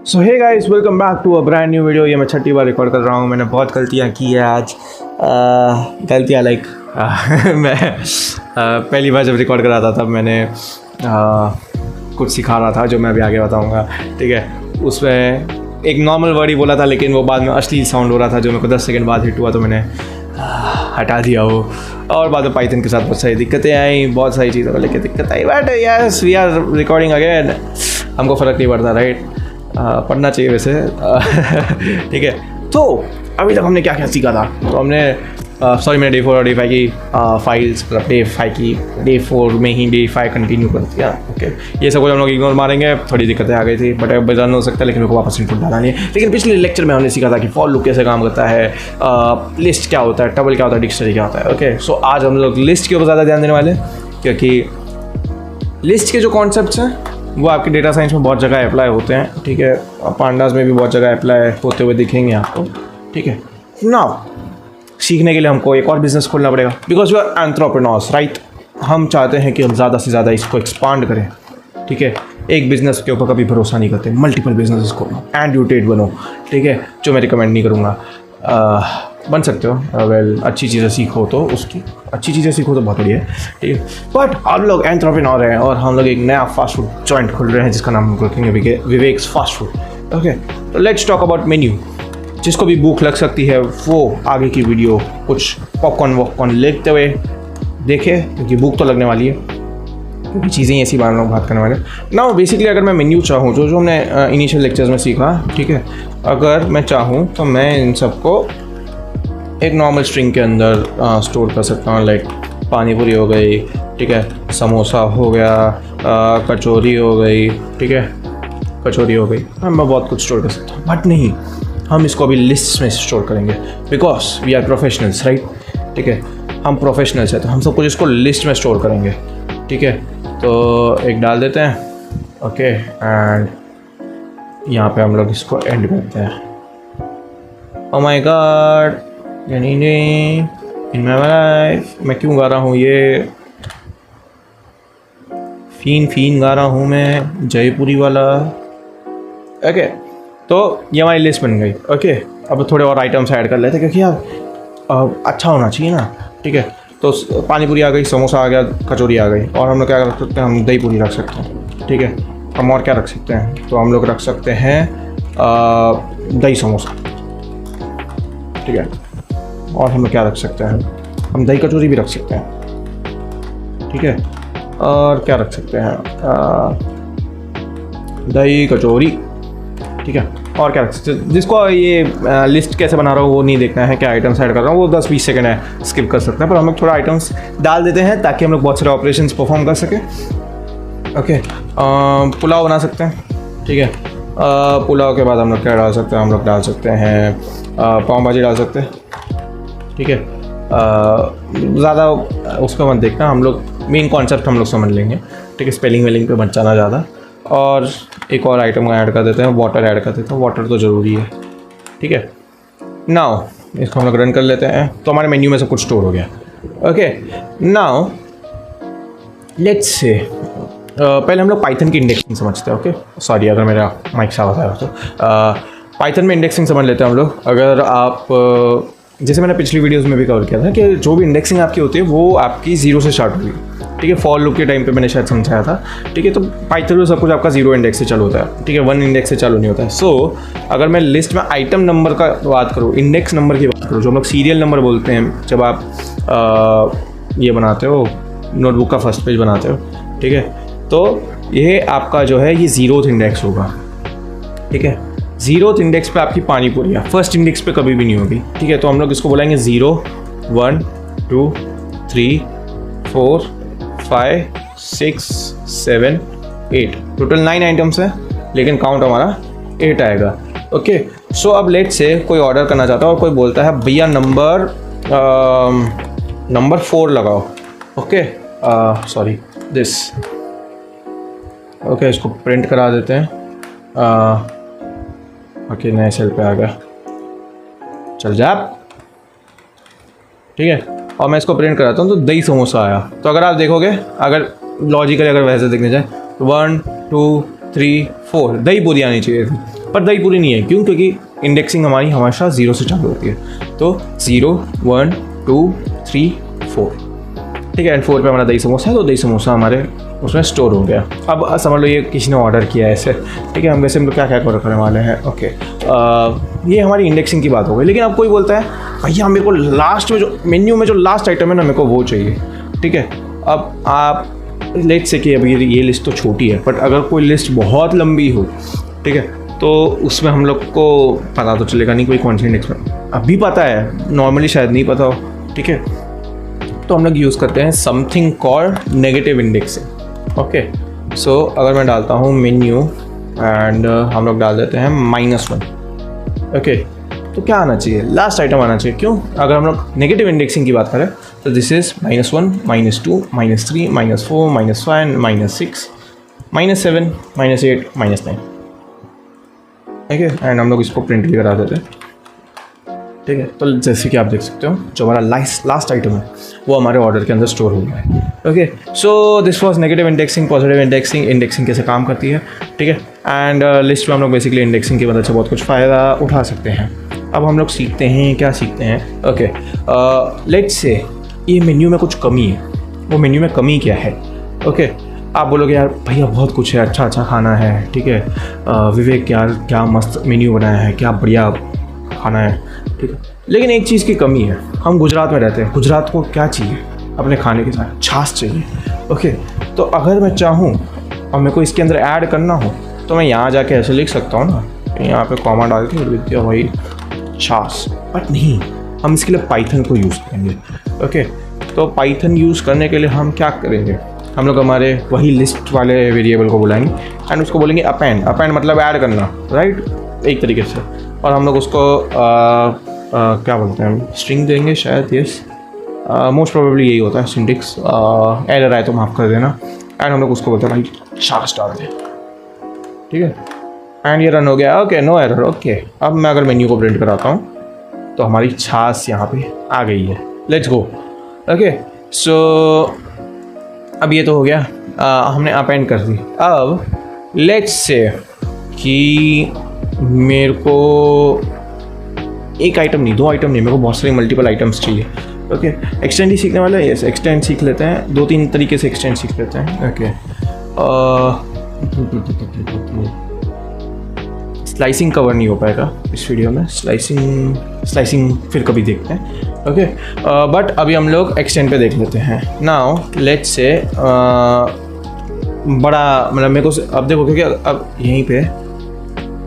So hey guys, welcome back to a brand new video. ये मैं छठी बार record कर रहा हूँ। मैंने बहुत गलतियाँ की है आज। गलतियाँ लाइक मैं पहली बार जब रिकॉर्ड कर रहा था तब मैंने कुछ सिखा रहा था जो मैं अभी आगे बताऊँगा। ठीक है, उसमें एक नॉर्मल वर्ड ही बोला था, लेकिन वो बाद में अश्लील साउंड हो रहा था जो मेरे को 10 सेकंड बाद हिट हुआ, तो मैंने हटा दिया वो। और बाद में पाइथन के साथ बहुत सारी दिक्कतें आई, बहुत सारी चीज़ों को लेकर दिक्कत आई, but yes we are recording again. हमको फ़र्क नहीं पड़ता, राइट? पढ़ना चाहिए वैसे। ठीक है, तो अभी तक हमने क्या क्या सीखा था? तो हमने मैंने डे 4 और डे 5 की फाइल्स, मतलब डे 5 की डे 4 में ही डे 5 कंटिन्यू कर दिया। ओके, ये सब कुछ हम लोग इग्नोर मारेंगे। थोड़ी दिक्कतें आ गई थी, बट अब बजान हो सकता है, लेकिन मेरे को वापस इनपुट डालना नहीं है। लेकिन पिछले लेक्चर में हमने सीखा था कि फॉर लूप कैसे काम करता है, लिस्ट क्या होता है, टेबल क्या होता है, डिक्शनरी क्या होता है। ओके, सो आज हम लोग लिस्ट के ऊपर ज़्यादा ध्यान देने वाले, क्योंकि लिस्ट के जो कॉन्सेप्ट्स हैं वो आपके डेटा साइंस में बहुत जगह अप्लाई होते हैं। ठीक है, पांडास में भी बहुत जगह अप्लाई होते हुए दिखेंगे आपको। ठीक है, नाउ सीखने के लिए हमको एक और बिज़नेस खोलना पड़ेगा, बिकॉज वी आर एंट्रेप्रेन्योर्स, राइट? हम चाहते हैं कि हम ज़्यादा से ज़्यादा इसको एक्सपांड करें। ठीक है, एक बिज़नेस के ऊपर कभी भरोसा नहीं करते, मल्टीपल बिजनेसेस खोलो एंड यू टेड बनो। ठीक है, जो मैं रिकमेंड नहीं करूँगा। बन सकते हो, वेल अच्छी चीज़ें सीखो तो उसकी अच्छी चीज़ें सीखो तो बहुत बढ़िया है। ठीक है, बट हम लोग एंट्रेप्रेन्योर हैं और हम लोग एक नया फास्ट फूड जॉइंट खोल रहे हैं जिसका नाम हम रखेंगे विवेक्स फास्ट फूड। ओके, तो लेट्स टॉक अबाउट मेन्यू। जिसको भी भूख लग सकती है वो आगे की वीडियो कुछ पॉपकॉर्न वॉपकॉर्न लेते हुए देखे, क्योंकि भूख तो लगने वाली है, क्योंकि चीज़ें ऐसी बात करने वाले ना। बेसिकली अगर मैं मेन्यू चाहूँ, जो हमने इनिशियल लेक्चर्स में सीखा, ठीक है, अगर मैं चाहूँ तो मैं इन सबको एक नॉर्मल स्ट्रिंग के अंदर स्टोर कर सकता हूँ। लाइक पानी पूरी हो गई, ठीक है, समोसा हो गया, कचौरी हो गई, ठीक है, कचौरी हो गई, मैं बहुत कुछ स्टोर कर सकता हूँ। बट नहीं, हम इसको अभी लिस्ट में स्टोर करेंगे, because we are professionals, right? ठीक है, हम प्रोफेशनल्स हैं, तो हम सब कुछ इसको लिस्ट में स्टोर करेंगे। ठीक है, तो एक डाल देते हैं। ओके, एंड यहाँ पे हम लोग इसको एंड करते हैं। Oh my God, in my life मैं क्यों गा रहा हूँ ये? फीन गा रहा हूँ मैं, जयपुरी वाला। ओके, तो ये हमारी लिस्ट बन गई। ओके, अब थोड़े और आइटम्स ऐड कर लेते हैं, क्योंकि यार अच्छा होना चाहिए ना। ठीक है, तो पानी पूरी आ गई, समोसा आ गया, कचौरी आ गई, और हम लोग क्या रख सकते हैं? हम दही पूरी रख सकते हैं। ठीक है, हम और क्या रख सकते हैं? तो हम लोग रख सकते हैं दही समोसा। ठीक है, और हम लोग क्या रख सकते हैं? हम दही कचौरी भी रख सकते हैं। ठीक है, और क्या रख सकते हैं? दही कचौरी। ठीक है, और क्या रख सकते हैं? जिसको ये लिस्ट कैसे बना रहा हूँ वो नहीं देखना है, क्या आइटम्स ऐड कर रहा हूँ, वो 10-20 सेकंड है, स्किप कर सकते हैं। पर हम लोग थोड़ा आइटम्स डाल देते हैं ताकि हम लोग बहुत सारे ऑपरेशंस परफॉर्म कर सकें। ओके, पुलाव बना सकते हैं। ठीक है, पुलाव के बाद हम लोग क्या डाल सकते हैं? हम लोग डाल सकते हैं पाव भाजी डाल सकते हैं। ठीक है, ज़्यादा उस पर मत देखना, हम लोग मेन कॉन्सेप्ट हम लोग समझ लेंगे। ठीक है, स्पेलिंग वेलिंग पे मत जाना ज़्यादा। और एक और आइटम ऐड कर देते हैं, वाटर ऐड कर देते हैं। वाटर तो ज़रूरी है। ठीक है, नाउ इसको हम लोग रन कर लेते हैं, तो हमारे मेन्यू में सब कुछ स्टोर हो गया। ओके, नाउ लेट्स से पहले हम लोग पाइथन की इंडेक्सिंग समझते हैं। ओके, सॉरी अगर मेरा माइक साफ आता है तो पाइथन में इंडेक्सिंग समझ लेते हैं हम लोग। अगर आप जैसे मैंने पिछली वीडियोस में भी कवर किया था कि जो भी इंडेक्सिंग आपकी होती है वो आपकी 0 से स्टार्ट होगी। ठीक है, फॉर लूप के टाइम पे मैंने शायद समझाया था। ठीक है, तो पाइथन में सब कुछ आपका 0 इंडेक्स से चालू होता है। ठीक है, 1 इंडेक्स से चालू नहीं होता है। सो अगर मैं लिस्ट में आइटम नंबर का बात करूँ, इंडेक्स नंबर की बात करूँ, जो हम लोग सीरियल नंबर बोलते हैं जब आप ये बनाते हो, नोटबुक का फर्स्ट पेज बनाते हो। ठीक है, तो ये आपका जो है ये 0th इंडेक्स होगा। ठीक है, 0th इंडेक्स पे आपकी पानी पूरी है, फर्स्ट इंडेक्स पे कभी भी नहीं होगी। ठीक है, तो हम लोग इसको बोलेंगे 0, 1, 2, 3, 4, 5, 6, 7, 8। टोटल 9 आइटम्स है, लेकिन काउंट हमारा 8 आएगा। ओके, सो अब लेट से कोई ऑर्डर करना चाहता है और कोई बोलता है भैया नंबर 4 लगाओ। Okay, sorry this. ओके, इसको प्रिंट करा देते हैं। ओके, नए सेल पे आ गया, चल जा। ठीक है, और मैं इसको प्रिंट कराता हूँ तो दही समोसा आया। तो अगर आप देखोगे, अगर लॉजिकली अगर वैसे देखने जाए तो 1, 2, 3, 4 दही पूरी आनी चाहिए थी। पर दही पूरी नहीं है। क्यों? क्योंकि इंडेक्सिंग हमारी हमेशा 0 से चालू होती है। तो 0 1 2 3 4, ठीक है, एंड 4 पे हमारा दही समोसा है, तो दही समोसा हमारे उसमें स्टोर हो गया। अब समझ लो ये किसी ने ऑर्डर किया है ऐसे, ठीक है, हम वैसे हम लोग क्या क्या ऑर्डर करने वाले हैं। ओके, ये हमारी इंडेक्सिंग की बात हो गई। लेकिन अब कोई बोलता है भैया मेरे को लास्ट में जो मेन्यू में जो लास्ट आइटम है ना, मेरे को वो चाहिए, ठीक है। अब आप लेट्स से कि अभी ये लिस्ट तो छोटी है, बट अगर कोई लिस्ट बहुत लंबी हो, ठीक है, तो उसमें हम लोग को पता तो चलेगा नहीं कोई कौन सी इंडेक्स में। अभी पता है, नॉर्मली शायद नहीं पता हो, ठीक है। तो हम लोग यूज़ करते हैं something called negative indexing. Okay, so अगर मैं डालता हूँ मेन्यू एंड हम लोग डाल देते हैं -1, ओके, तो क्या आना चाहिए? लास्ट आइटम आना चाहिए। क्यों? अगर हम लोग नेगेटिव इंडेक्सिंग की बात करें तो दिस इज़ -1 -2 -3 -4 -5 -6 -7 -8 -9, ठीक है, एंड हम लोग इसको प्रिंट भी करा देते हैं, ठीक है। तो जैसे कि आप देख सकते हो जो हमारा लास्ट आइटम है वो हमारे ऑर्डर के अंदर स्टोर हो गया है। Okay, so this was negative indexing. Positive indexing, indexing कैसे काम करती है, ठीक है, एंड लिस्ट में हम लोग बेसिकली इंडेक्सिंग की मदद से बहुत कुछ फ़ायदा उठा सकते हैं। अब हम लोग सीखते हैं, क्या सीखते हैं? ओके, लेट्स से ये मेन्यू में कुछ कमी है, वो मेन्यू में कमी क्या है? ओके, आप बोलोगे यार भैया बहुत कुछ है, अच्छा अच्छा खाना है, ठीक है, विवेक यार क्या मस्त मेन्यू बनाया है, क्या बढ़िया खाना है, ठीक है, लेकिन एक चीज़ की कमी है। हम गुजरात में रहते हैं, गुजरात को क्या चाहिए अपने खाने के साथ? छाछ चाहिए। ओके, तो अगर मैं चाहूँ और मेरे को इसके अंदर ऐड करना हो तो मैं यहाँ जाके ऐसे लिख सकता हूँ ना, यहाँ पे कॉमा डाल के लिख दिया भाई छाछ, बट नहीं, हम इसके लिए पाइथन को यूज़ करेंगे। ओके, तो पाइथन यूज़ करने के लिए हम क्या करेंगे? हम लोग हमारे वही लिस्ट वाले वेरिएबल को बुलाएंगे एंड उसको बोलेंगे अपेंड। अपेंड मतलब ऐड करना, राइट, एक तरीके से। और हम लोग उसको क्या बोलते हैं, स्ट्रिंग देंगे शायद, यस, मोस्ट प्रोबेबली यही होता है सिंटेक्स। एरर आए तो माफ़ कर देना। एंड हम लोग उसको बोलते हैं भाई छाछ डाल दें, ठीक है, एंड ये रन हो गया। Okay, no error. ओके, अब मैं अगर मेन्यू को प्रिंट कराता हूँ तो हमारी छाछ यहाँ पे आ गई है। Let's go. ओके, सो अब ये तो हो गया, हमने अपेंड कर दी। अब लेट्स से कि मेरे को एक आइटम नहीं, 2 आइटम नहीं, मेरे को बहुत सारी मल्टीपल आइटम्स चाहिए। ओके, एक्सटेंड ही सीखने वाला है, यस, एक्सटेंड सीख लेते हैं, 2-3 तरीके से एक्सटेंड सीख लेते हैं। ओके, स्लाइसिंग कवर नहीं हो पाएगा इस वीडियो में, स्लाइसिंग फिर कभी देखते हैं। ओके, बट अभी हम लोग एक्सटेंड पे देख लेते हैं। नाउ लेट्स से बड़ा मतलब मेरे को अब देखो, क्योंकि अब यहीं पे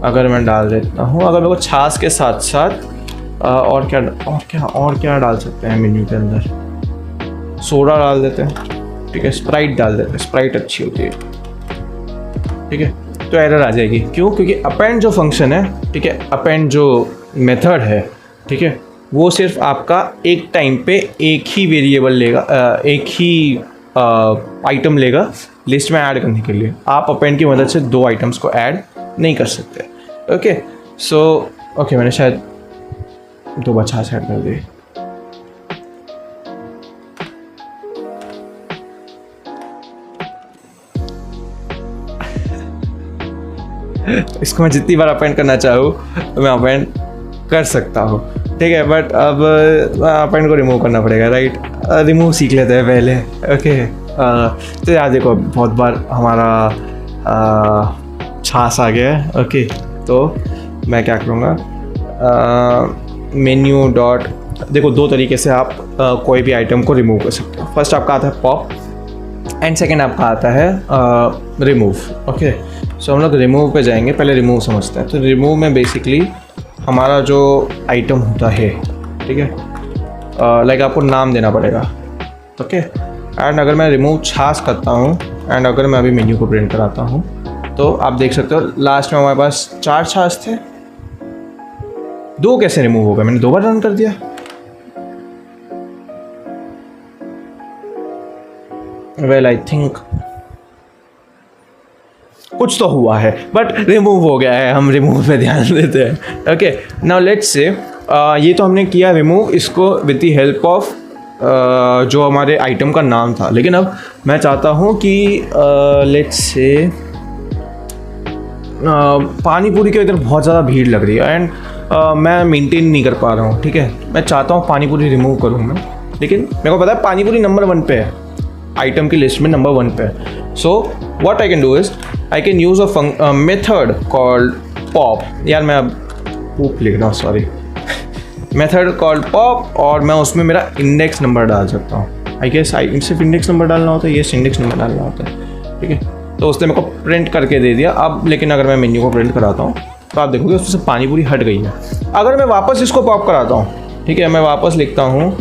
अगर मैं डाल देता हूँ, अगर मेरे को छाछ के साथ साथ और क्या डाल सकते हैं मेन्यू के अंदर? सोडा डाल देते हैं, ठीक है, स्प्राइट डाल देते हैं, स्प्राइट अच्छी होती है, ठीक है। तो एरर आ जाएगी। क्यों? क्योंकि अपेंड जो फंक्शन है, ठीक है, अपेंड जो मेथड है, ठीक है, वो सिर्फ आपका एक टाइम पे एक ही वेरिएबल लेगा, एक ही आइटम लेगा लिस्ट में ऐड करने के लिए। आप अपेंड की मदद से 2 आइटम्स को ऐड नहीं कर सकते। ओके, सो ओके, मैंने शायद 2 बच्चा ऐड कर दिए। इसको मैं जितनी बार अपेंड करना चाहूँ मैं अपेंड कर सकता हूँ, ठीक है, बट अब अपेंड को रिमूव करना पड़ेगा, राइट। रिमूव सीख लेते हैं पहले। ओके, तो यार देखो बहुत बार हमारा छाछ आ गया है। ओके, तो मैं क्या करूँगा, मेन्यू डॉट, देखो 2 तरीके से आप कोई भी आइटम को रिमूव कर सकते हो। फर्स्ट आपका आता है पॉप एंड सेकेंड आपका आता है रिमूव। ओके, सो हम लोग रिमूव पे जाएंगे, पहले रिमूव समझते हैं। तो रिमूव में बेसिकली हमारा जो आइटम होता है, ठीक है, लाइक आपको नाम देना पड़ेगा। ओके, एंड अगर मैं रिमूव छाछ करता हूँ एंड अगर मैं अभी मेन्यू को प्रिंट कराता हूँ तो आप देख सकते हो लास्ट में हमारे पास 4 छाछ थे। 2 कैसे रिमूव हो गए? मैंने 2 बार रन कर दिया। वेल आई थिंक कुछ तो हुआ है, बट रिमूव हो गया है। हम रिमूव पे ध्यान देते हैं। ओके, नाउ लेट्स से ये तो हमने किया रिमूव, इसको विद द हेल्प ऑफ जो हमारे आइटम का नाम था। लेकिन अब मैं चाहता हूँ कि लेट्स से पानी पूरी के इधर बहुत ज़्यादा भीड़ लग रही है एंड मैं मेंटेन नहीं कर पा रहा हूँ, ठीक है। मैं चाहता हूँ पानी पूरी रिमूव करूँ मैं, लेकिन मेरे को पता है पानी पूरी नंबर 1 पे है, आइटम की लिस्ट में नंबर 1 पे है। So what I can do is I can use a method called pop. यार मैं अब पूप लिख रहा हूँ, सॉरी। मेथड कॉल्ड पॉप, और मैं उसमें मेरा इंडेक्स नंबर डाल सकता हूँ। आई गेस सिर्फ इंडेक्स नंबर डालना होता है, ये इंडेक्स नंबर डालना होता है, ठीक है। तो उसने मेरे को प्रिंट करके दे दिया। अब लेकिन अगर मैं मेन्यू को प्रिंट कराता हूँ तो आप देखोगे उसमें से पानी पूरी हट गई है। अगर मैं वापस इसको पॉप कराता हूँ, ठीक है, मैं वापस लिखता हूँ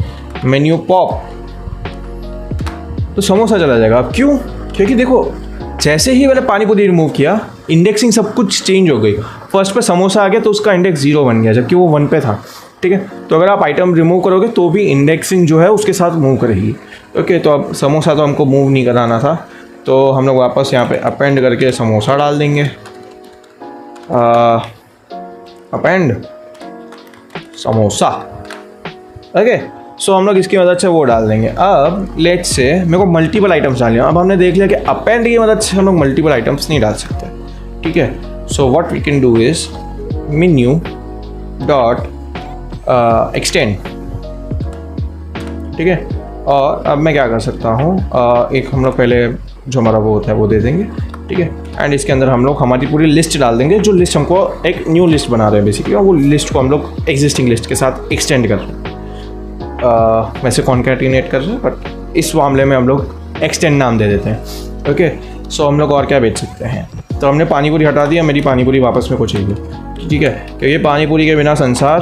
मेन्यू पॉप, तो समोसा चला जाएगा। अब क्यों? क्योंकि देखो जैसे ही मैंने पानी पूरी रिमूव किया, इंडेक्सिंग सब कुछ चेंज हो गई। फर्स्ट पे समोसा आ गया तो उसका इंडेक्स 0 बन गया, जबकि वो 1 पे था, ठीक है। तो अगर आप आइटम रिमूव करोगे तो भी इंडेक्सिंग जो है उसके साथ मूव करेगी, ओके। तो अब समोसा तो हमको मूव नहीं कराना था, तो हम लोग वापस यहाँ पे अपेंड करके समोसा डाल देंगे। Append samosa, okay. सो हम लोग इसकी मदद से वो डाल देंगे। अब लेट्स से मेरे को मल्टीपल आइटम्स डालने हैं। अब हमने देख लिया कि अपेंड की मदद से हम लोग मल्टीपल आइटम्स नहीं डाल सकते, ठीक है। So what we can do is menu dot extend, ठीक है। और अब मैं क्या कर सकता हूँ, एक हम लोग पहले जो हमारा वो होता है वो दे देंगे, ठीक है। एंड इसके अंदर हम लोग हमारी पूरी लिस्ट डाल देंगे, जो लिस्ट हमको एक न्यू लिस्ट बना रहे हैं बेसिकली, और वो लिस्ट को हम लोग एग्जिस्टिंग लिस्ट के साथ एक्सटेंड कर रहे हैं। वैसे कॉन्कैटिनेट कर रहे हैं, बट इस मामले में हम लोग एक्सटेंड नाम दे देते हैं, ओके। सो हम लोग और क्या बेच सकते हैं, तो हमने पानी पूरी हटा दिया, मेरी पानी पूरी वापस में को चाहिए, ठीक है। क्योंकि पानी पूरी के बिना संसार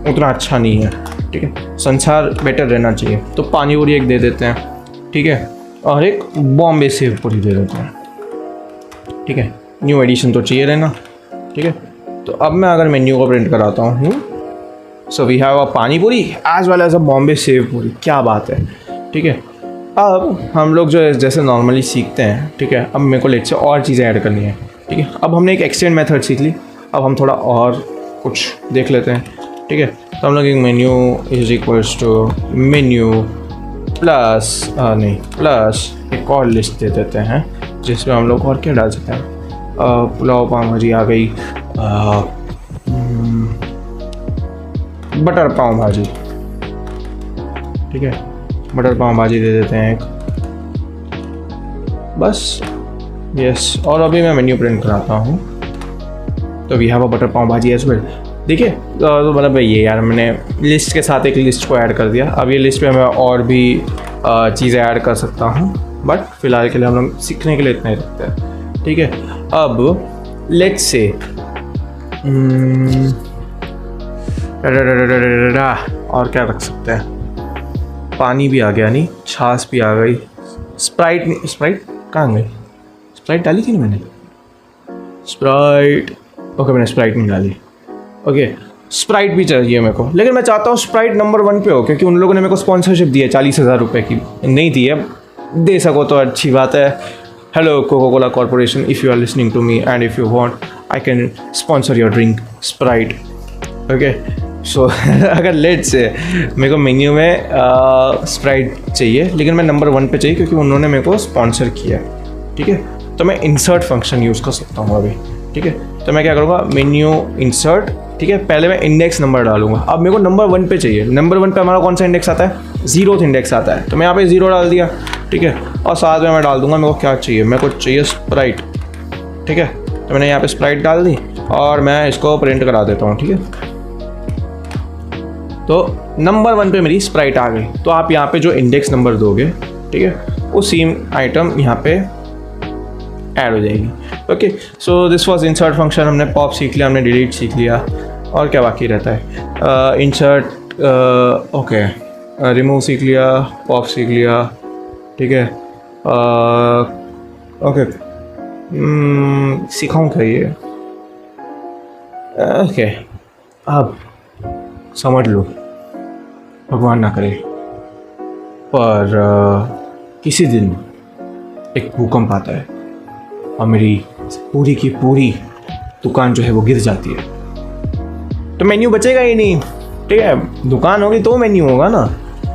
उतना अच्छा नहीं है, ठीक है। संसार बेटर रहना चाहिए, तो पानी पूरी एक दे देते हैं, ठीक है। और एक बॉम्बे सेव पूरी दे देते हैं, ठीक है। न्यू एडिशन तो चाहिए रहना, ठीक है। तो अब मैं अगर मेन्यू को प्रिंट कराता हूँ, so we have a pani puri as well as a Bombay sev puri, क्या बात है, ठीक है। अब हम लोग जो जैसे नॉर्मली सीखते हैं, ठीक है। अब मेरे को लेट से और चीज़ें ऐड करनी है, ठीक है। अब हमने एक एक्सटेंड मेथड सीख ली, अब हम थोड़ा और कुछ देख लेते हैं, ठीक है। तो हम लोग एक menu is equals to menu plus नहीं प्लस एक और लिस्ट दे देते हैं, जिसमें हम लोग और क्या डाल सकते हैं। पुलाव पाव भाजी आ गई, बटर पाव भाजी, ठीक है। बटर पाव भाजी दे देते हैं एक, बस, यस। और अभी मैं मेन्यू प्रिंट कराता हूँ, तो वी हैव अ बटर पाव भाजी एज वेल। देखिए तो मतलब ये यार मैंने लिस्ट के साथ एक लिस्ट को ऐड कर दिया। अब ये लिस्ट पे मैं और भी चीज़ें ऐड कर सकता हूँ, बट फिलहाल के लिए हम लोग सीखने के लिए इतना ही रखते हैं, ठीक है। अब लेट्स से और क्या रख सकते हैं, पानी भी आ गया, नहीं छाछ भी आ गई, स्प्राइट नहीं, स्प्राइट कहाँ गई, स्प्राइट डाली थी ना मैंने, स्प्राइट, ओके मैंने स्प्राइट नहीं डाली, ओके। स्प्राइट भी चाहिए मेरे को, लेकिन मैं चाहता हूँ स्प्राइट नंबर 1 पे हो, क्योंकि उन लोगों ने मेरे को स्पॉन्सरशिप दी है 40,000 रुपये की, नहीं दी है, दे सको तो अच्छी बात है। Hello Coca Cola corporation, if you are listening to me and if you want I can sponsor your drink Sprite, okay. So अगर लेट से मेरे को मेन्यू में स्प्राइट चाहिए, लेकिन मैं नंबर 1 पे चाहिए क्योंकि उन्होंने मेरे को स्पॉन्सर किया, ठीक है। तो मैं इंसर्ट फंक्शन यूज़ कर सकता हूँ अभी, ठीक है। तो मैं क्या करूँगा, मेन्यू इंसर्ट, ठीक है। पहले मैं इंडेक्स नंबर डालूंगा। अब मेरे को नंबर 1 पे चाहिए, नंबर 1 पे हमारा कौन सा इंडेक्स आता है, 0th इंडेक्स आता है, तो मैं यहाँ पे 0 डाल दिया, ठीक है। और साथ में मैं डाल दूंगा मेरे को क्या चाहिए, मेरे को चाहिए स्प्राइट, ठीक है। तो मैंने यहाँ पे स्प्राइट डाल दी और मैं इसको प्रिंट करा देता हूँ, ठीक है। तो नंबर 1 पे मेरी स्प्राइट आ गई। तो आप यहाँ पे जो इंडेक्स नंबर दोगे, ठीक है, वो सेम आइटम यहाँ पे ऐड हो जाएगी, okay. So this was insert function. हमने पॉप सीख लिया, हमने डिलीट सीख लिया, और क्या बाकी रहता है, इंसर्ट, ओके, रिमूव सीख लिया, पॉप सीख लिया, ठीक है, ओके। सिखाऊँ क्या ये, ओके। अब समझ लो, भगवान ना करे, पर किसी दिन एक भूकंप आता है और मेरी पूरी की पूरी दुकान जो है वो गिर जाती है, तो मेन्यू बचेगा ही नहीं, ठीक है। दुकान होगी तो मेन्यू होगा ना,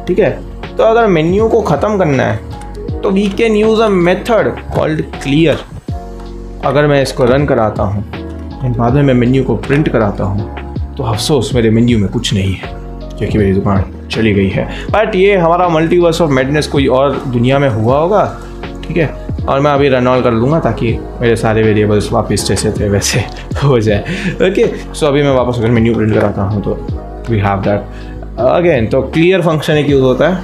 ठीक है। तो अगर मेन्यू को ख़त्म करना है तो we can use a method called clear, अगर मैं इसको रन कराता हूँ और बाद में मैं मेन्यू को प्रिंट कराता हूँ तो अफसोस मेरे मेन्यू में कुछ नहीं है क्योंकि मेरी दुकान चली गई है। बट ये हमारा मल्टीवर्स ऑफ मैडनेस कोई और दुनिया में हुआ होगा, ठीक है। और मैं अभी रन ऑल कर लूँगा ताकि मेरे सारे वेरिएबल्स वापस जैसे थे वैसे हो जाए। ओके, सो अभी मैं वापस अगर मेन्यू प्रिंट कराता हूँ तो वी हैव दैट अगेन। तो क्लियर फंक्शन एक यूज़ होता है।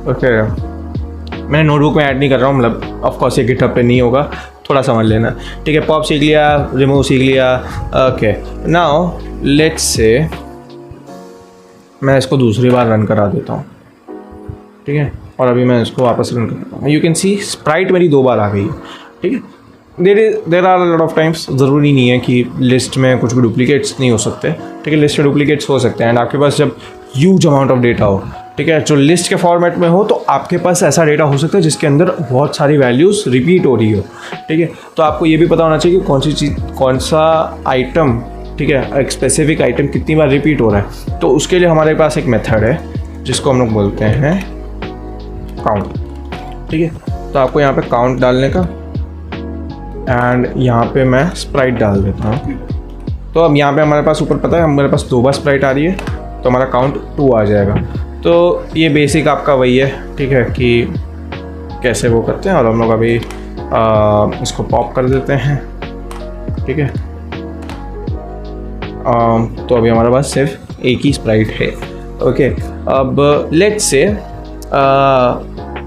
ओके, मैंने नोटबुक में ऐड नहीं कर रहा हूँ, मतलब ऑफकोर्स ये गिटहब पे नहीं होगा, थोड़ा समझ लेना, ठीक है। पॉप सीख लिया, रिमूव सीख लिया। ओके, नाउ लेट्स से मैं इसको दूसरी बार रन करा देता हूँ, ठीक है। और अभी मैं इसको वापस रन करता हूँ। यू कैन सी स्प्राइट मेरी 2 बार आ गई है, ठीक है। There are lot of times, ज़रूरी नहीं है कि लिस्ट में कुछ भी डुप्लीकेट्स नहीं हो सकते, ठीक है। लिस्ट में डुप्लीकेट्स हो सकते हैं एंड आपके पास जब ह्यूज अमाउंट ऑफ डेटा हो, ठीक है, जो लिस्ट के फॉर्मेट में हो, तो आपके पास ऐसा डेटा हो सकता है जिसके अंदर बहुत सारी वैल्यूज़ रिपीट हो रही हो, ठीक है। तो आपको ये भी पता होना चाहिए कि कौन सी चीज़, कौन सा आइटम, ठीक है, एक स्पेसिफिक आइटम कितनी बार रिपीट हो रहा है। तो उसके लिए हमारे पास एक मेथड है जिसको हम लोग बोलते हैं काउंट, ठीक है। तो आपको यहाँ पे काउंट डालने का एंड यहाँ पे मैं स्प्राइट डाल देता हूँ। तो अब यहाँ पे हमारे पास ऊपर पता है हमारे पास 2 बार स्प्राइट आ रही है तो हमारा काउंट 2 आ जाएगा। तो ये बेसिक आपका वही है, ठीक है, कि कैसे वो करते हैं। और हम लोग अभी इसको पॉप कर देते हैं, ठीक है। तो अभी हमारे पास सिर्फ एक ही स्प्राइट है। ओके, अब लेट्स से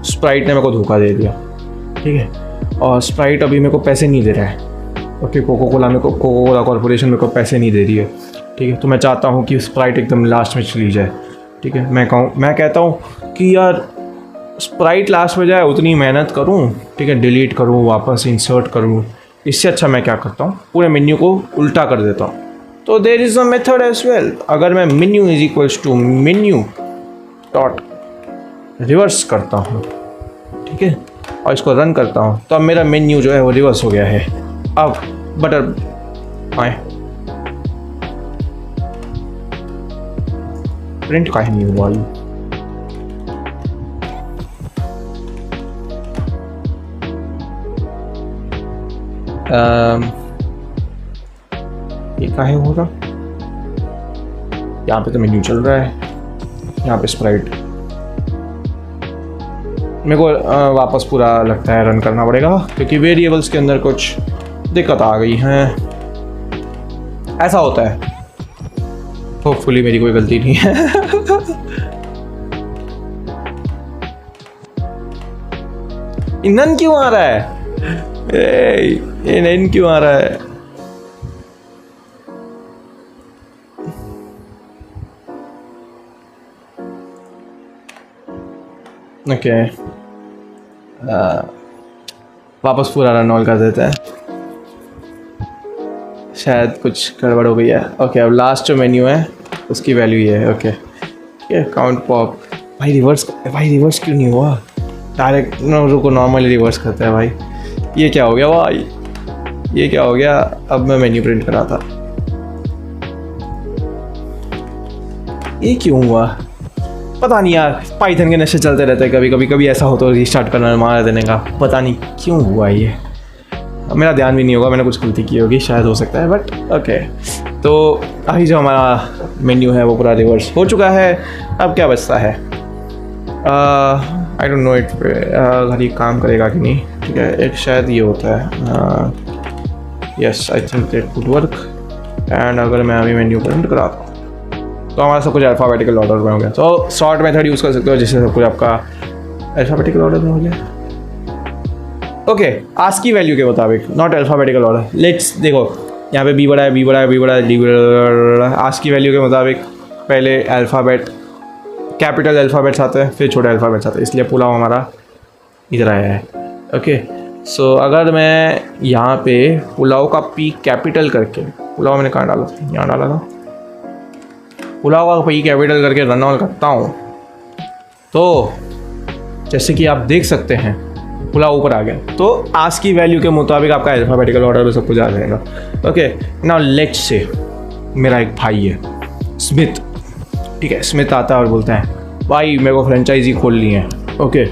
स्प्राइट ने मेरे को धोखा दे दिया, ठीक है, और स्प्राइट अभी मेरे को पैसे नहीं दे रहा है। ओके, कोको कोला कॉर्पोरेशन मेरे को पैसे नहीं दे रही है, ठीक है। तो मैं चाहता हूँ कि स्प्राइट एकदम लास्ट में चली जाए, ठीक है। मैं कहता हूँ कि यार स्प्राइट लास्ट में जाए, उतनी मेहनत करूँ, ठीक है, डिलीट करूँ, वापस इंसर्ट करूँ, इससे अच्छा मैं क्या करता हूँ, पूरे मेन्यू को उल्टा कर देता हूँ। तो there is a method as well. अगर मैं menu is equals to menu dot reverse करता हूँ, ठीक है, और इसको रन करता हूँ, तो अब मेरा मेन्यू जो है वो रिवर्स हो गया है। अब बटर आए प्रिंट का ही नहीं हुआ ये काहे हो रहा। यहाँ पे तो मेन्यू चल रहा है, यहाँ पे स्प्राइट। मेरे को वापस पूरा लगता है रन करना पड़ेगा क्योंकि वेरिएबल्स के अंदर कुछ दिक्कत आ गई है। ऐसा होता है, होपफुली मेरी कोई गलती नहीं है। नन क्यों आ रहा है? ये नन क्यों आ रहा है? ओके, वापस पूरा रन ऑल कर देते हैं, शायद कुछ गड़बड़ हो गई है। ओके, अब लास्ट जो मेन्यू है उसकी वैल्यू ये है। ओके, ये काउंट पॉप। भाई रिवर्स क्यों नहीं हुआ? डायरेक्ट रुको, नॉर्मली रिवर्स करता है भाई। ये क्या हो गया भाई, ये क्या हो गया? अब मैं मेन्यू प्रिंट करा था, ये क्यों हुआ पता नहीं यार। पाइथन के नशे चलते रहते हैं, कभी ऐसा हो तो रीस्टार्ट करना, मार देने का, पता नहीं क्यों हुआ ये। मेरा ध्यान भी नहीं होगा, मैंने कुछ गलती की होगी, शायद हो सकता है, बट ओके। तो अभी जो हमारा मेन्यू है वो पूरा रिवर्स हो चुका है। अब क्या बचता है? आई डोंट नो इट घर ये काम करेगा कि नहीं, ठीक है। एक शायद ये होता है, yes I think that would work. And अगर मैं अभी मेन्यू प्रिंट कराता हूँ तो हमारा सब कुछ अल्फ़ाबेटिकल ऑर्डर में हो गया। तो सॉर्ट मेथड यूज़ कर सकते हो जिससे सब कुछ आपका अल्फ़ाबेटिकल ऑर्डर में हो गया। ओके, आस्क की वैल्यू के मुताबिक, नॉट अल्फ़ाबेटिकल ऑर्डर। लेट्स देखो, यहाँ पे बी बड़ा है, डी बड़ा है। आस्क की वैल्यू के मुताबिक पहले अल्फ़ाबेट, कैपिटल अल्फ़ाबेट्स आते हैं, फिर छोटे अल्फ़ाबेट्स आते हैं, इसलिए पुलाव हमारा इधर आया है। ओके, सो अगर मैं यहाँ पे पुलाव का पी कैपिटल करके, पुलाव मैंने कहाँ डाला था? यहाँ डाला था। पुलाव का पी कैपिटल करके रन ऑन करता हूँ तो जैसे कि आप देख सकते हैं पुलाव ऊपर आ गया। तो आस्क की वैल्यू के मुताबिक आपका अल्फ़ाबेटिकल ऑर्डर में सब कुछ आ जाएगा। ओके, नाउ लेट्स से मेरा एक भाई है स्मिथ, ठीक है। स्मिथ आता है और बोलता है भाई मेरे को फ्रेंचाइजी खोलनी है। ओके,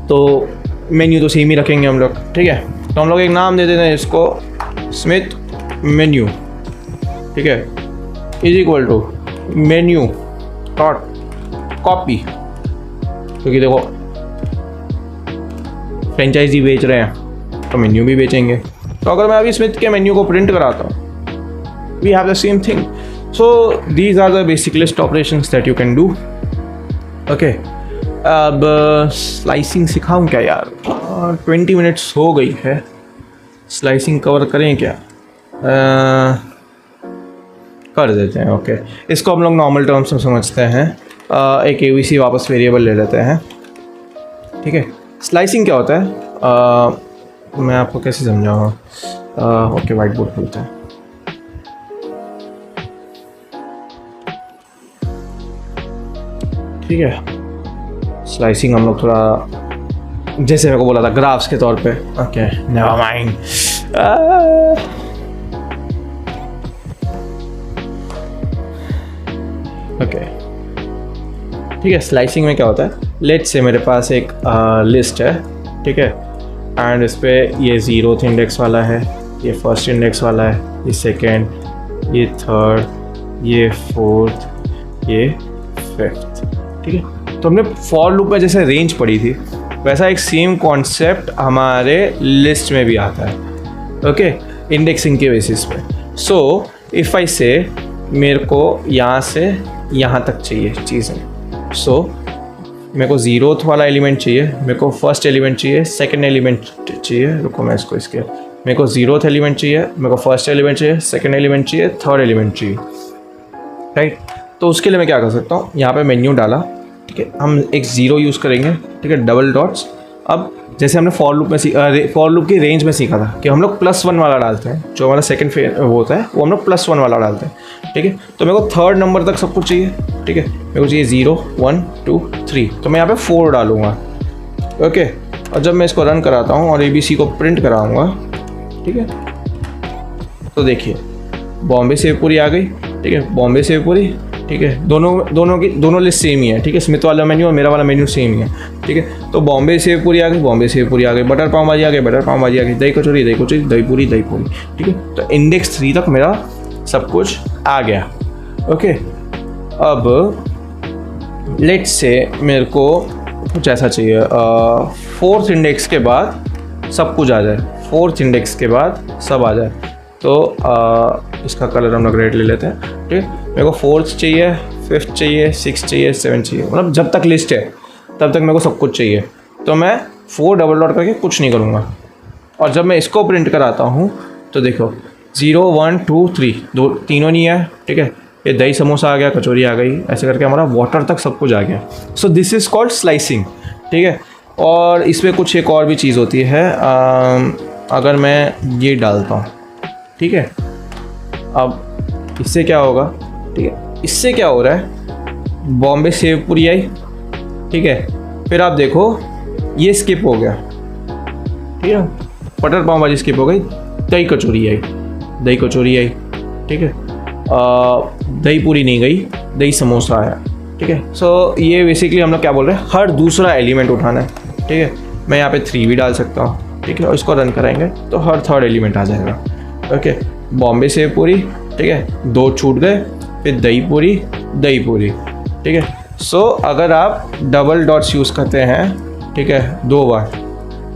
तो मेन्यू तो सेम ही रखेंगे हम लोग, ठीक है। तो हम लोग एक नाम दे देते हैं इसको स्मिथ मेन्यू, ठीक है, is equal to menu dot copy, क्योंकि देखो फ्रेंचाइजी बेच रहे हैं तो मेन्यू भी बेचेंगे। तो अगर मैं अभी स्मिथ के मेन्यू को प्रिंट कराता हूँ, we have the same thing. So these are the basic list operations that you can do. Okay, अब स्लाइसिंग सिखाऊं क्या यार? 20 मिनट्स हो गई है, स्लाइसिंग कवर करें क्या? कर देते हैं। ओके, इसको हम लोग नॉर्मल टर्म्स में समझते हैं। एक ABC वापस वेरिएबल ले लेते हैं, ठीक है। स्लाइसिंग क्या होता है मैं आपको कैसे समझाऊंगा? ओके, वाइट बोर्ड खोलते हैं। ठीक है, स्लाइसिंग हम लोग थोड़ा जैसे मेरे को बोला था ग्राफ्स के तौर पे। Okay, never mind. ओके, ठीक है, स्लाइसिंग में क्या होता है? लेट्स से मेरे पास एक लिस्ट है, ठीक है, एंड इस पे ये 0th इंडेक्स वाला है, ये फर्स्ट इंडेक्स वाला है, ये सेकेंड, ये थर्ड, ये फोर्थ, ये फिफ्थ, ठीक है। तो हमने फॉर लूप में जैसे रेंज पढ़ी थी, वैसा एक सेम कॉन्सेप्ट हमारे लिस्ट में भी आता है। ओके, इंडेक्सिंग के बेसिस पे। सो इफ़ आई से मेरे को यहाँ से यहाँ तक चाहिए चीज़ें, सो मेरे को 0th वाला एलिमेंट चाहिए, मेरे को फर्स्ट एलिमेंट चाहिए, सेकंड एलिमेंट चाहिए, रुको मैं इसको इसके, मेरे को 0th एलिमेंट चाहिए, मेरे को फर्स्ट एलिमेंट चाहिए, सेकंड एलिमेंट चाहिए, थर्ड एलिमेंट चाहिए, राइट। तो उसके लिए मैं क्या कर सकता हूँ? यहाँ पे मेन्यू डाला, ठीक है, हम एक 0 यूज़ करेंगे, ठीक है, डबल डॉट्स। अब जैसे हमने फॉर लूप में फॉर लूप की रेंज में सीखा था कि हम लोग +1 वाला डालते हैं, जो हमारा सेकंड वो होता है वो हम लोग +1 वाला डालते हैं, ठीक है। तो मेरे को थर्ड नंबर तक सब कुछ चाहिए, ठीक है, मेरे को चाहिए 0 1 2 3, तो मैं यहाँ पे 4 डालूँगा। ओके, और जब मैं इसको रन कराता हूँ और ABC को प्रिंट कराऊँगा, ठीक है, तो देखिए बॉम्बे सेव पूरी आ गई, ठीक है, बॉम्बे सेव पूरी, ठीक है, दोनों लिस्ट सेम ही है, ठीक है, स्मिथ वाला मेन्यू और मेरा वाला मेन्यू सेम ही है, ठीक है। तो बॉम्बे सेव पूरी आ गई, बॉम्बे सेव पूरी आ गई, बटर पाव भाजी आ गई, बटर पाव भाजी आ गई, दही कचौरी, दही कचौरी, दही पूरी, दही पूरी, ठीक है। तो इंडेक्स 3 तक मेरा सब कुछ आ गया। ओके, अब लेट्स से मेरे को कुछ ऐसा चाहिए, 4th इंडेक्स के बाद सब कुछ आ जाए, 4th इंडेक्स के बाद सब आ जाए। तो इसका कलर हम लोग रेड ले लेते हैं, ठीक है। मेरे को 4th चाहिए, 5th चाहिए, 6th चाहिए, 7th चाहिए, मतलब जब तक लिस्ट है तब तक मेरे को सब कुछ चाहिए। तो मैं 4 डबल डॉट करके कुछ नहीं करूँगा, और जब मैं इसको प्रिंट कराता हूँ तो देखो 0 1 2 3 तीनों नहीं है, ठीक है, ये दही समोसा आ गया, कचौरी आ गई, ऐसे करके हमारा वाटर तक सब कुछ आ गया। So this is called slicing, ठीक है। और इसमें कुछ एक और भी चीज़ होती है, अगर मैं ये डालता हूँ, ठीक है, अब इससे क्या होगा? ठीक है, इससे क्या हो रहा है? बॉम्बे सेव पूरी आई, ठीक है, फिर आप देखो ये स्किप हो गया, ठीक है, बटर पाव भाजी स्किप हो गई, दही कचौरी आई, दही कचौरी आई, ठीक है, दही पूरी नहीं गई, दही समोसा आया, ठीक है। सो ये बेसिकली हम लोग क्या बोल रहे हैं? हर दूसरा एलिमेंट उठाना है, ठीक है। मैं यहाँ पे 3 भी डाल सकता हूँ, ठीक है, और इसको रन कराएंगे तो हर थर्ड एलिमेंट आ जाएगा। ओके, बॉम्बे सेव पूरी, ठीक है, 2 छूट गए, फिर दही पूरी, दही पूरी, ठीक है। सो अगर आप डबल डॉट्स यूज़ करते हैं, ठीक है, 2 बार,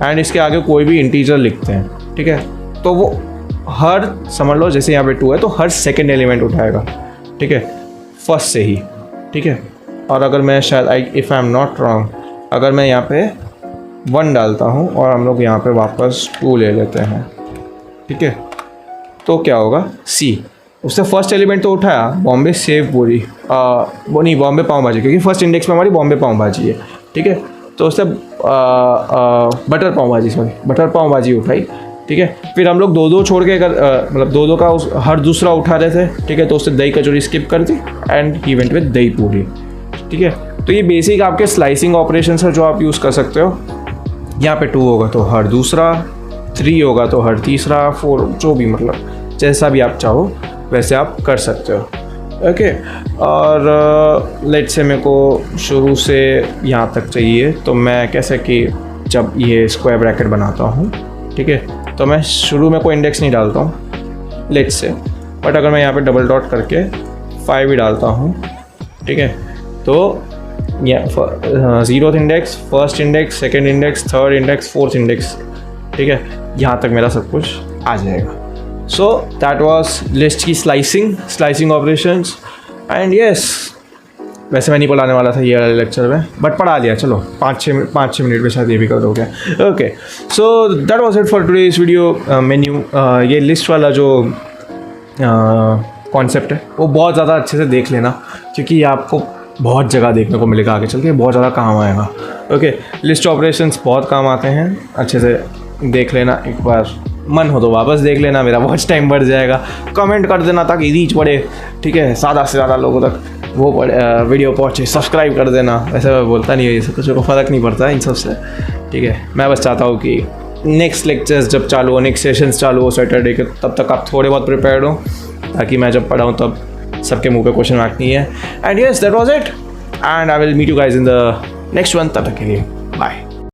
एंड इसके आगे कोई भी इंटीजर लिखते हैं, ठीक है, तो वो हर, समझ लो जैसे यहाँ पे 2 है तो हर सेकंड एलिमेंट उठाएगा, ठीक है, फर्स्ट से ही, ठीक है। और अगर मैं शायद if I am not wrong, अगर मैं यहाँ पे 1 डालता हूँ और हम लोग यहाँ पे वापस 2 ले लेते हैं, ठीक है, तो क्या होगा? सी, उससे फर्स्ट एलिमेंट तो उठाया बॉम्बे सेव पूरी, वो नहीं, बॉम्बे पाव भाजी, क्योंकि फर्स्ट इंडेक्स में हमारी बॉम्बे पाव भाजी है, ठीक है। तो उससे बटर पाव भाजी, सॉरी, बटर पाव भाजी उठाई, ठीक है। फिर हम लोग 2-2 छोड़ के मतलब 2-2 का हर दूसरा उठा रहे थे, ठीक है, तो उससे दही कचौरी स्किप कर दी एंड ही वेंट विद दही पूरी, ठीक है। तो ये बेसिक आपके स्लाइसिंग ऑपरेशन है जो आप यूज़ कर सकते हो। यहाँ पे 2 होगा तो हर दूसरा, 3 होगा तो हर तीसरा, 4, जो भी, मतलब जैसा भी आप चाहो वैसे आप कर सकते हो। ओके, और लेट्स से मेरे को शुरू से यहाँ तक चाहिए, तो मैं कैसे कि जब ये स्क्वायर ब्रैकेट बनाता हूँ, ठीक है, तो मैं शुरू में कोई इंडेक्स नहीं डालता हूँ, लेट्स से, बट अगर मैं यहाँ पे डबल डॉट करके 5 ही डालता हूँ, ठीक है, तो zeroth index, first index, second index, third index, fourth index, ठीक है, यहाँ तक मेरा सब कुछ आ जाएगा। सो दैट वॉज लिस्ट की स्लाइसिंग ऑपरेशंस। एंड येस, वैसे मैं नहीं पढ़ाने वाला था ये वाले लेक्चर में, बट पढ़ा लिया, चलो 5-6 मिनट में शायद ये भी कर दोगे। Okay, so that was it for today's video. Menu, ये लिस्ट वाला जो कॉन्सेप्ट है वो बहुत ज़्यादा अच्छे से देख लेना, क्योंकि ये आपको बहुत जगह देखने को मिलेगा आगे चल के, बहुत ज़्यादा काम आएगा। ओके, लिस्ट ऑपरेशंस बहुत काम आते हैं, अच्छे से देख लेना, एक बार मन हो तो वापस देख लेना, मेरा वॉच टाइम बढ़ जाएगा। कमेंट कर देना ताकि रीच बढ़े, ठीक है, ज़्यादा से ज़्यादा लोगों तक वो वीडियो पहुँचे। सब्सक्राइब कर देना, वैसे मैं बोलता नहीं है, ये सब कुछ को फ़र्क नहीं पड़ता इन सब से, ठीक है। मैं बस चाहता हूँ कि नेक्स्ट लेक्चर्स जब चालू हो, नेक्स्ट सेशंस चालू हो सैटरडे के, तब तक आप थोड़े बहुत प्रिपेयर्ड हो, ताकि मैं जब पढ़ाऊँ तब सबके मुंह पे क्वेश्चन मार्क नहीं है। And yes, that was it, and I will meet you guys in the next one. तब तक के लिए